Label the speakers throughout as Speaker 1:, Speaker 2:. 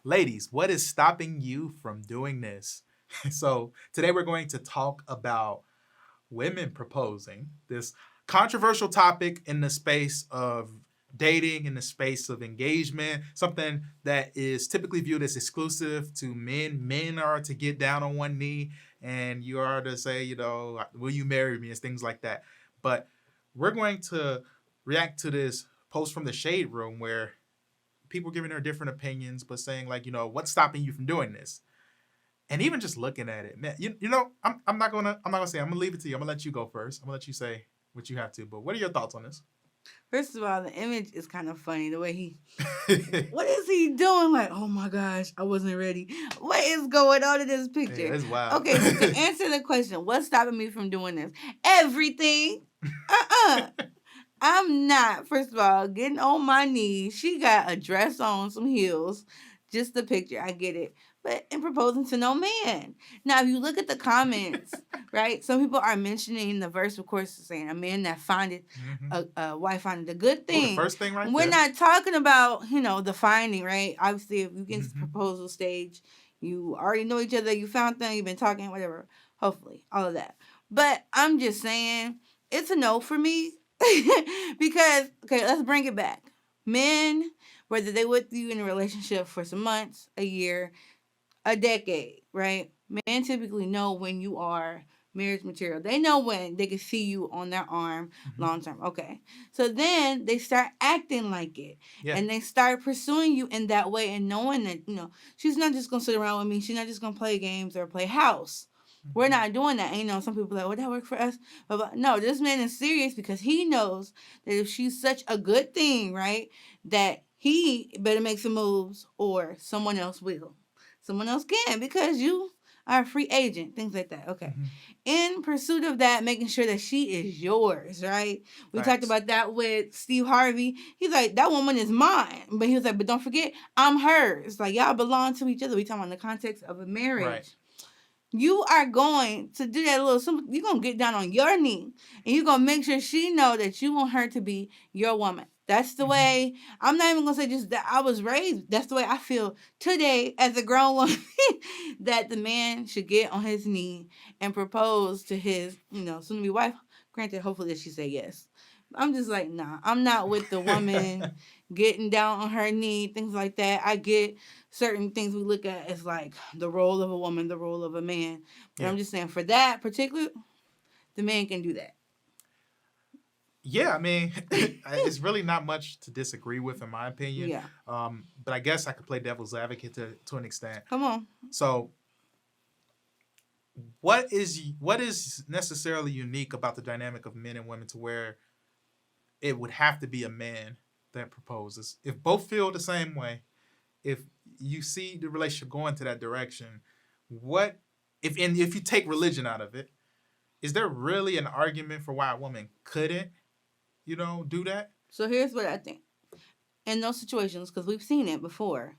Speaker 1: Ladies, what is stopping you from doing this? So today we're going to talk about women proposing, this controversial topic in the space of dating, in the space of engagement, something that is typically viewed as exclusive to men. Men are to get down on one knee and you are to say, will you marry me, and things like that. But we're going to react to this post from the Shade Room where people giving their different opinions, but saying like, what's stopping you from doing this? And even just looking at it, man, I'm not gonna say. I'm gonna leave it to you. I'm gonna let you go first. I'm gonna let you say what you have to. But what are your thoughts on this?
Speaker 2: First of all, the image is kind of funny. The way he, what is he doing? Like, oh my gosh, I wasn't ready. What is going on in this picture?
Speaker 1: Yeah, it's wild.
Speaker 2: Okay, so to answer the question, what's stopping me from doing this? Everything. I'm not, first of all, getting on my knees. She got a dress on, some heels, just the picture. I get it. But in proposing to no man. Now, if you look at the comments, right, some people are mentioning the verse, of course, saying a man that findeth a wife findeth a good thing.
Speaker 1: Ooh, the first thing right
Speaker 2: We're
Speaker 1: there.
Speaker 2: not talking about, the finding, right? Obviously, if you get to the proposal stage, you already know each other, you found them, you've been talking, whatever. Hopefully, all of that. But I'm just saying, it's a no for me. Because, okay, let's bring it back. Men, whether they with you in a relationship for some months, a year, a decade, right? Men typically know when you are marriage material. They know when they can see you on their arm long term. Okay. So then they start acting like it. Yeah. And they start pursuing you in that way and knowing that, she's not just going to sit around with me. She's not just going to play games or play house. We're not doing that. And, some people are like, well, that worked for us. But no, this man is serious because he knows that if she's such a good thing, right, that he better make some moves or someone else will. Someone else can because you are a free agent, things like that. Okay. In pursuit of that, making sure that she is yours, right? We talked about that with Steve Harvey. He's like, that woman is mine. But he was like, but don't forget, I'm hers. Like, y'all belong to each other. We talking about in the context of a marriage. Right. You are going to do that little simple. You're going to get down on your knee and you're going to make sure she know that you want her to be your woman. That's the way, I'm not even going to say just that I was raised. That's the way I feel today as a grown woman, that the man should get on his knee and propose to his, soon-to-be wife. Granted, hopefully that she say yes. I'm just like, nah, I'm not with the woman getting down on her knee, things like that. I get certain things we look at as like the role of a woman, the role of a man. But I'm just saying for that particular, the man can do that.
Speaker 1: Yeah, I mean, it's really not much to disagree with, in my opinion. Yeah. But I guess I could play devil's advocate to an extent.
Speaker 2: Come on.
Speaker 1: So, what is necessarily unique about the dynamic of men and women to where it would have to be a man that proposes? If both feel the same way, if you see the relationship going to that direction, if you take religion out of it, is there really an argument for why a woman couldn't, do that?
Speaker 2: So here's what I think. In those situations, because we've seen it before,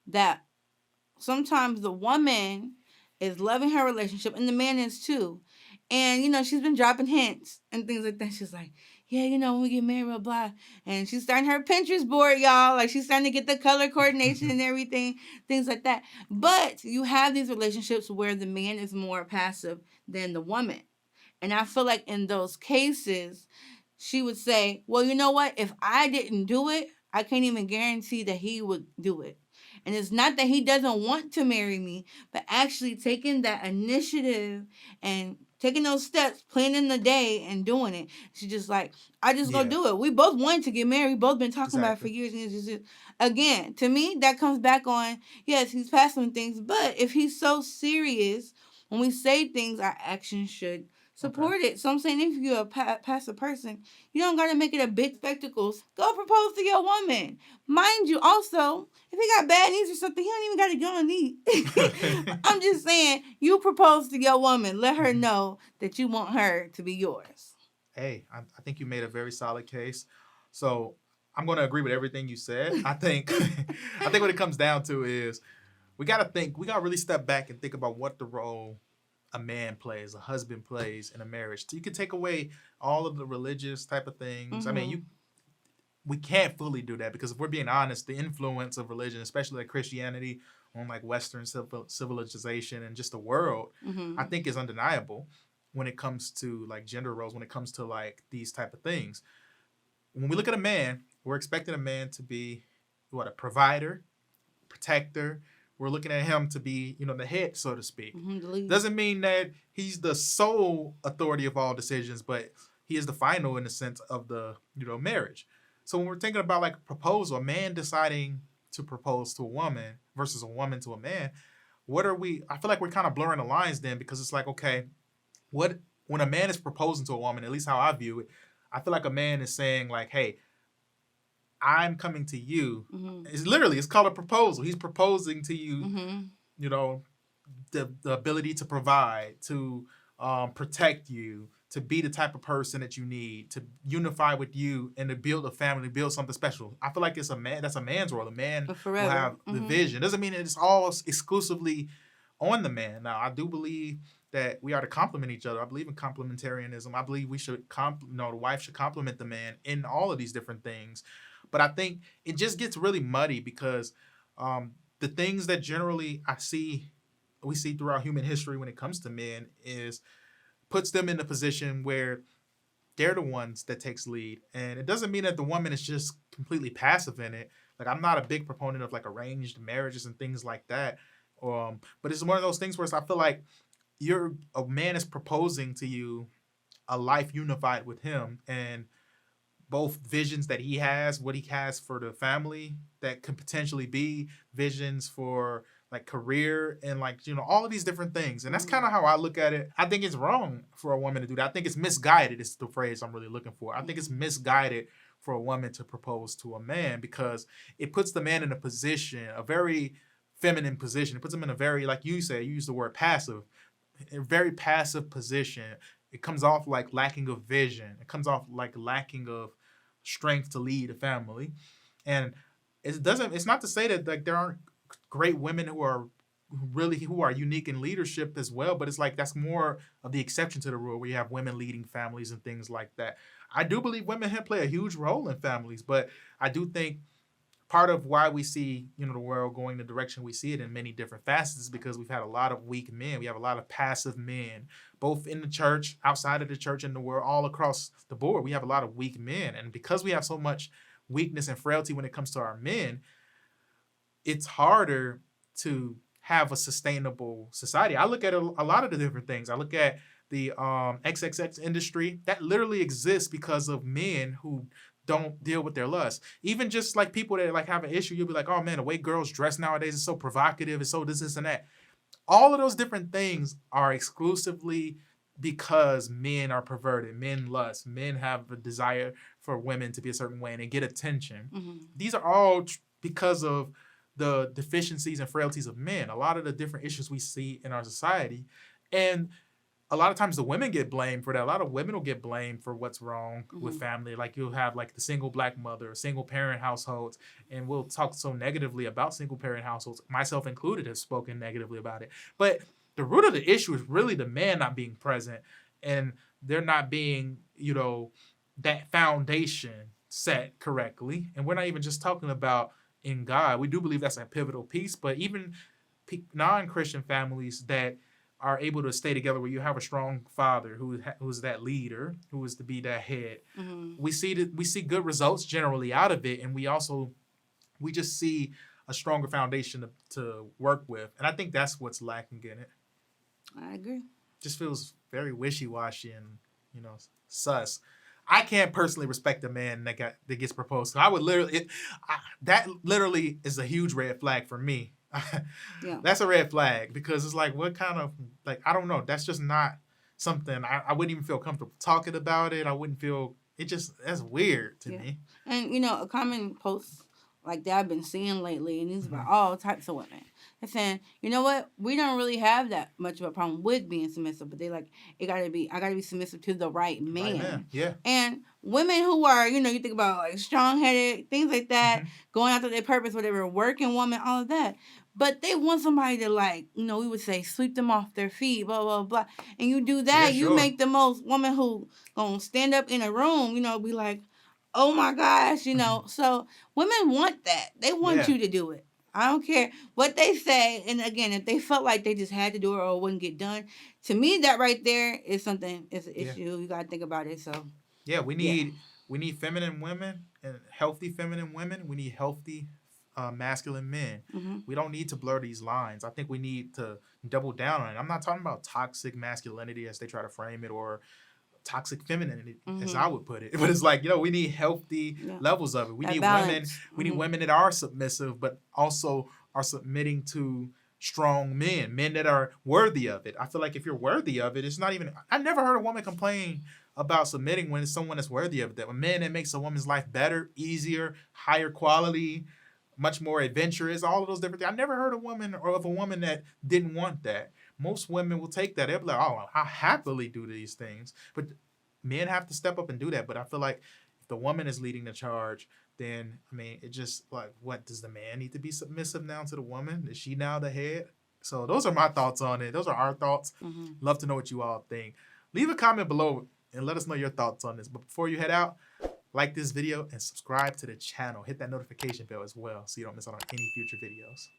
Speaker 2: that sometimes the woman is loving her relationship and the man is too. And, she's been dropping hints and things like that. She's like, yeah, when we get married, blah, blah. And she's starting her Pinterest board, y'all. Like, she's starting to get the color coordination and everything, things like that. But you have these relationships where the man is more passive than the woman. And I feel like in those cases, she would say, well, you know what? If I didn't do it, I can't even guarantee that he would do it. And it's not that he doesn't want to marry me, but actually taking that initiative and taking those steps, planning the day and doing it. She's just like, I just gonna do it. We both wanted to get married. We both been talking about it for years. And it's just, again, to me, that comes back on, yes, he's passing things. But if he's so serious, when we say things, our actions should support it. So I'm saying, if you're a passive person, you don't got to make it a big spectacle. Go propose to your woman. Mind you, also, if he got bad knees or something, he don't even got to go on knee. I'm just saying, you propose to your woman. Let her know that you want her to be yours.
Speaker 1: Hey, I think you made a very solid case. So I'm going to agree with everything you said. I think what it comes down to is we got to really step back and think about what the role a man plays, a husband plays in a marriage. You can take away all of the religious type of things. I mean, we can't fully do that, because if we're being honest, the influence of religion, especially like Christianity, on like Western civilization and just the world, I think is undeniable when it comes to like gender roles, when it comes to like these type of things. When we look at a man, we're expecting a man to be what, a provider, protector. We're looking at him to be, the head, so to speak. Doesn't mean that he's the sole authority of all decisions, but he is the final in the sense of the, marriage. So when we're thinking about like a proposal, a man deciding to propose to a woman versus a woman to a man, I feel like we're kind of blurring the lines then, because it's like, okay, when a man is proposing to a woman, at least how I view it, I feel like a man is saying like, hey, I'm coming to you. It's called a proposal. He's proposing to you, the ability to provide, to protect you, to be the type of person that you need, to unify with you, and to build a family, build something special. I feel like that's a man's role. A man will have the vision. Doesn't mean it's all exclusively on the man. Now, I do believe that we are to complement each other. I believe in complementarianism. I believe we should the wife should complement the man in all of these different things. But I think it just gets really muddy, because the things that generally we see throughout human history when it comes to men puts them in a position where they're the ones that takes lead. And it doesn't mean that the woman is just completely passive in it. Like, I'm not a big proponent of like arranged marriages and things like that. But it's one of those things where I feel like a man is proposing to you a life unified with him, and both visions that he has, what he has for the family, that could potentially be visions for like career and like, all of these different things. And that's kind of how I look at it. I think it's wrong for a woman to do that. I think it's misguided is the phrase I'm really looking for. I think it's misguided for a woman to propose to a man, because it puts the man in a position, a very feminine position. It puts him in a very, like you said, you use the word passive, a very passive position. It comes off like lacking of vision. It comes off like lacking of strength to lead a family. And it's not to say that like there aren't great women who are unique in leadership as well, but it's like that's more of the exception to the rule, where you have women leading families and things like that. I do believe women play a huge role in families, but I do think part of why we see, the world going the direction we see it in many different facets is because we've had a lot of weak men. We have a lot of passive men, both in the church, outside of the church, in the world, all across the board. We have a lot of weak men. And because we have so much weakness and frailty when it comes to our men, it's harder to have a sustainable society. I look at a lot of the different things. I look at the XXX industry that literally exists because of men who don't deal with their lust. Even just like people that like have an issue, you'll be like, oh man, the way girls dress nowadays is so provocative, it's so this and that. All of those different things are exclusively because men are perverted, men lust, men have a desire for women to be a certain way and they get attention. These are all because of the deficiencies and frailties of men. A lot of the different issues we see in our society. And a lot of times the women get blamed for that. A lot of women will get blamed for what's wrong with family. Like you'll have like the single black mother, single parent households, and we'll talk so negatively about single parent households, myself included, have spoken negatively about it. But the root of the issue is really the man not being present, and there not being, that foundation set correctly. And we're not even just talking about in God. We do believe that's a pivotal piece, but even non-Christian families that are able to stay together, where you have a strong father who's that leader, who is to be that head. We see good results generally out of it, and we just see a stronger foundation to work with. And I think that's what's lacking in it.
Speaker 2: I agree.
Speaker 1: Just feels very wishy-washy and sus. I can't personally respect a man that gets proposed to. I would that literally is a huge red flag for me. Yeah. That's a red flag, because it's like, what kind of, like, I don't know. That's just not something I wouldn't even feel comfortable talking about it. I wouldn't feel, that's weird to me.
Speaker 2: And, a common post like that I've been seeing lately, and these about all types of women. They're saying, you know what, we don't really have that much of a problem with being submissive, but they like, I gotta be submissive to the right man. Right man.
Speaker 1: Yeah.
Speaker 2: And women who are, you think about like strong-headed, things like that, going after their purpose, whatever, working woman, all of that. But they want somebody to like, we would say sweep them off their feet, blah, blah, blah. And you do that, you make the most woman who gonna stand up in a room, be like, oh my gosh, you know.
Speaker 1: Mhm.
Speaker 2: So women want that. They want
Speaker 1: Yeah.
Speaker 2: you to do it. I don't care what they say. And again, if they felt like they just had to do it or it wouldn't get done, to me, that right there is something. It's an
Speaker 1: Yeah.
Speaker 2: issue. You gotta think about it. So
Speaker 1: Yeah,
Speaker 2: yeah.
Speaker 1: we need feminine women and healthy feminine women. We need healthy masculine men.
Speaker 2: Hmm.
Speaker 1: We don't need to blur these lines. I think we need to double down on it. I'm not talking about toxic masculinity as they try to frame it, or toxic femininity as I
Speaker 2: Hmm.
Speaker 1: would put it. But it's like, you know, we need healthy
Speaker 2: Yeah.
Speaker 1: levels of it. We
Speaker 2: That
Speaker 1: need women.
Speaker 2: balance.
Speaker 1: We need
Speaker 2: Hmm.
Speaker 1: women that are submissive, but also are submitting to strong men that are worthy of it. I feel like if you're worthy of it, it's not even. I never heard a woman complain about submitting when it's someone that's worthy of it. That a man that makes a woman's life better, easier, higher quality, much more adventurous, all of those different things. I never heard a woman or of a woman that didn't want that. Most women will take that. They'll be like, oh, I happily do these things. But men have to step up and do that. But I feel like if the woman is leading the charge, then I mean, it just like, what does the man need to be submissive now to the woman? Is she now the head? So those are my thoughts on it. Those are our thoughts.
Speaker 2: Hmm.
Speaker 1: Love to know what you all think. Leave a comment below and let us know your thoughts on this. But before you head out, like this video and subscribe to the channel. Hit that notification bell as well so you don't miss out on any future videos.